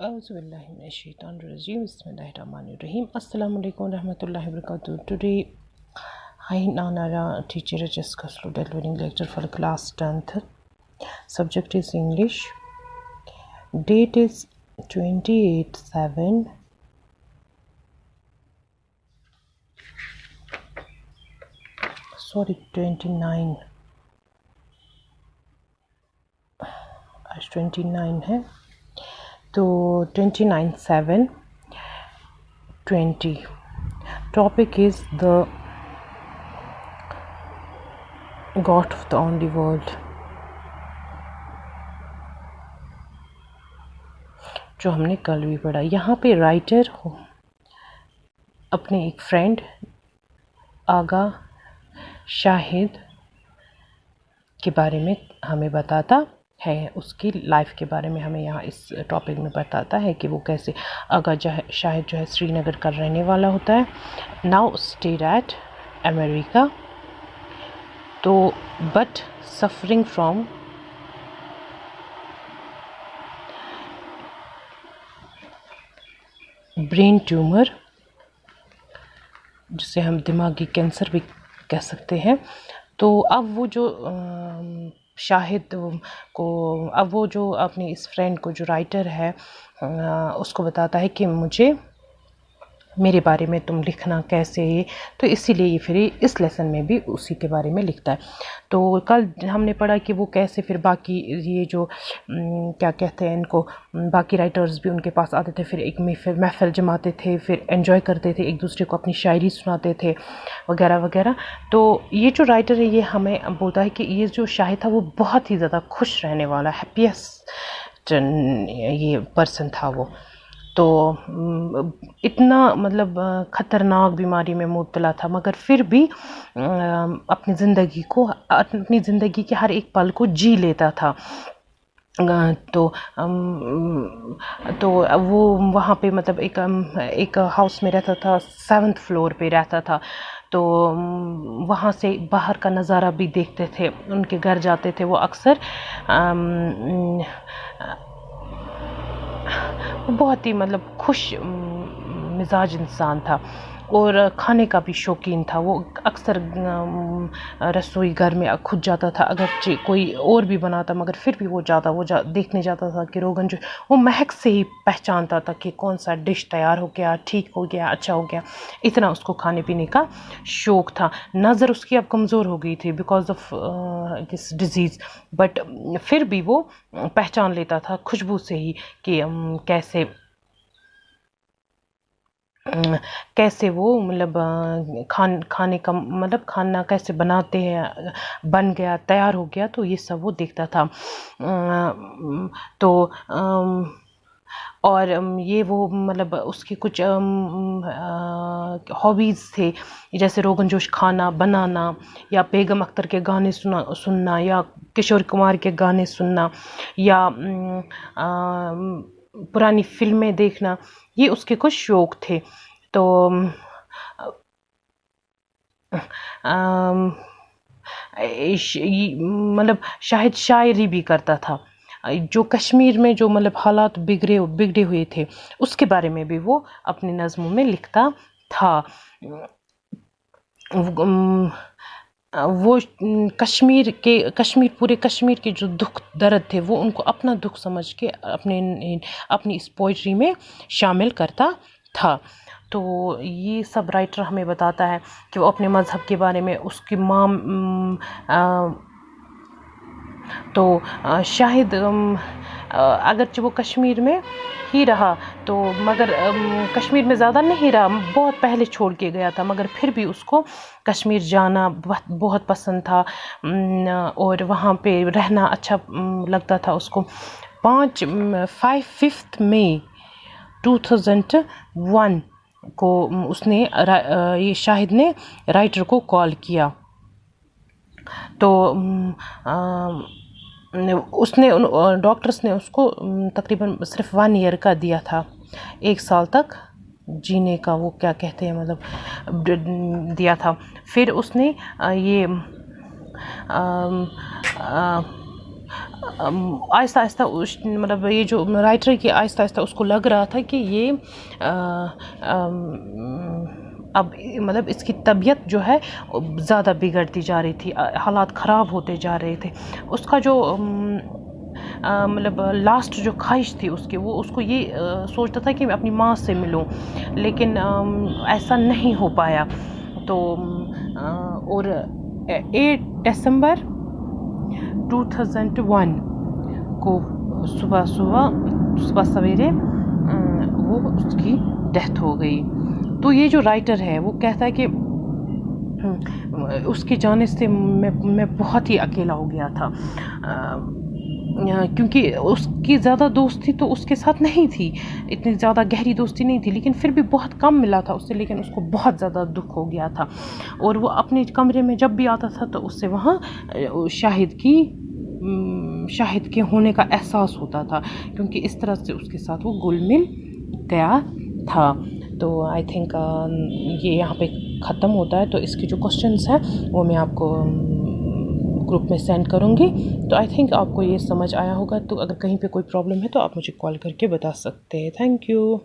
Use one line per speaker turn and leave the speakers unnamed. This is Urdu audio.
اعوذ باللہ من الشیطان الرجیم بسم اللہ الرحمن الرحیم السلام علیکم ورحمۃ اللہ وبرکاتہ. Today I Nara teacher Jessica Slow delivering lecture for class 10th. Subject is English. Date is 28/7. Sorry, 29. آج 29 ہے تو 29/7/20. Topic is the God of the only world. جو ہم نے کل بھی پڑھا. یہاں پہ رائٹر اپنے ایک فرینڈ آغا شاہد کے بارے میں ہمیں بتاتا ہے، اس کی لائف کے بارے میں ہمیں یہاں اس ٹاپک میں بتاتا ہے کہ وہ کیسے آغا شاہد جو ہے سری نگر کا رہنے والا ہوتا ہے. ناؤ اسٹیڈ ایٹ امریکہ تو but suffering from brain tumour, جسے ہم دماغی کینسر بھی کہہ سکتے ہیں. تو اب وہ جو شاہد کو اب وہ جو اپنی اس فرینڈ کو جو رائٹر ہے اس کو بتاتا ہے کہ مجھے میرے بارے میں تم لکھنا کیسے، تو اسی لیے یہ پھر اس لیسن میں بھی اسی کے بارے میں لکھتا ہے. تو کل ہم نے پڑھا کہ وہ کیسے پھر باقی یہ جو کیا کہتے ہیں ان کو، باقی رائٹرز بھی ان کے پاس آتے تھے، پھر ایک محفل جماتے تھے، پھر انجوائے کرتے تھے، ایک دوسرے کو اپنی شاعری سناتے تھے وغیرہ وغیرہ. تو یہ جو رائٹر ہے یہ ہمیں بولتا ہے کہ یہ جو شاہد تھا وہ بہت ہی زیادہ خوش رہنے والا ہیپیسٹ یہ پرسن تھا وہ. تو اتنا مطلب خطرناک بیماری میں مبتلا تھا، مگر پھر بھی اپنی زندگی کے ہر ایک پل کو جی لیتا تھا. تو وہ وہاں پہ مطلب ایک ہاؤس میں رہتا تھا، 7th فلور پہ رہتا تھا. تو وہاں سے باہر کا نظارہ بھی دیکھتے تھے، ان کے گھر جاتے تھے. وہ اکثر بہت ہی مطلب خوش مزاج انسان تھا اور کھانے کا بھی شوقین تھا. وہ اکثر رسوئی گھر میں خود جاتا تھا، اگرچہ کوئی اور بھی بناتا مگر پھر بھی وہ دیکھنے جاتا تھا کہ روغن جو وہ مہک سے ہی پہچانتا تھا کہ کون سا ڈش تیار ہو گیا، ٹھیک ہو گیا، اچھا ہو گیا. اتنا اس کو کھانے پینے کا شوق تھا. نظر اس کی اب کمزور ہو گئی تھی because of this disease, but پھر بھی وہ پہچان لیتا تھا خوشبو سے ہی کہ کیسے وہ مطلب کھانے کا مطلب کھانا کیسے بناتے ہیں، بن گیا، تیار ہو گیا، تو یہ سب وہ دیکھتا تھا. تو اور یہ وہ مطلب اس کی کچھ ہابیز تھے، جیسے روغن جوش کھانا بنانا، یا بیگم اختر کے گانے سننا، یا کشور کمار کے گانے سننا، یا پرانی فلمیں دیکھنا. یہ اس کے کچھ شوق تھے. تو مطلب شاہد شاعری بھی کرتا تھا. جو کشمیر میں جو مطلب حالات بگڑے ہوئے تھے اس کے بارے میں بھی وہ اپنی نظموں میں لکھتا تھا. وہ پورے کشمیر کے جو دکھ درد تھے وہ ان کو اپنا دکھ سمجھ کے اپنی اس پوئٹری میں شامل کرتا تھا. تو یہ سب رائٹر ہمیں بتاتا ہے کہ وہ اپنے مذہب کے بارے میں اس کی ماں. تو شاہد اگرچہ وہ کشمیر میں ہی رہا تو مگر کشمیر میں زیادہ نہیں رہا، بہت پہلے چھوڑ کے گیا تھا، مگر پھر بھی اس کو کشمیر جانا بہت پسند تھا اور وہاں پہ رہنا اچھا لگتا تھا اس کو. 5 مئی 2001 کو یہ شاہد نے رائٹر کو کال کیا. تو ڈاکٹرز نے اس کو تقریباً صرف 1 ایئر کا دیا تھا، 1 سال تک جینے کا وہ کیا کہتے ہیں مطلب دیا تھا. پھر اس نے یہ آہستہ آہستہ مطلب یہ جو رائٹر کی آہستہ آہستہ اس کو لگ رہا تھا کہ یہ اب مطلب اس کی طبیعت جو ہے زیادہ بگڑتی جا رہی تھی، حالات خراب ہوتے جا رہے تھے. اس کا جو مطلب لاسٹ جو خواہش تھی اس کی، وہ اس کو یہ سوچتا تھا کہ میں اپنی ماں سے ملوں، لیکن ایسا نہیں ہو پایا. تو اور 8 دسمبر 2001 کو صبح سویرے وہ اس کی ڈیتھ ہو گئی. تو یہ جو رائٹر ہے وہ کہتا ہے کہ اس کے جانے سے میں بہت ہی اکیلا ہو گیا تھا، کیونکہ اس کی زیادہ دوستی تو اس کے ساتھ نہیں تھی، اتنی زیادہ گہری دوستی نہیں تھی، لیکن پھر بھی بہت کم ملا تھا اس سے، لیکن اس کو بہت زیادہ دکھ ہو گیا تھا. اور وہ اپنے کمرے میں جب بھی آتا تھا تو اس سے وہاں شاہد کے ہونے کا احساس ہوتا تھا، کیونکہ اس طرح سے اس کے ساتھ وہ گل مل گیا تھا. تو آئی تھنک یہ یہاں پہ ختم ہوتا ہے. تو اس کے جو کوشچنس ہیں وہ میں آپ کو گروپ میں سینڈ کروں گی. تو آئی تھنک آپ کو یہ سمجھ آیا ہوگا. تو اگر کہیں پہ کوئی پرابلم ہے تو آپ مجھے کال کر کے بتا سکتے ہیں. Thank you.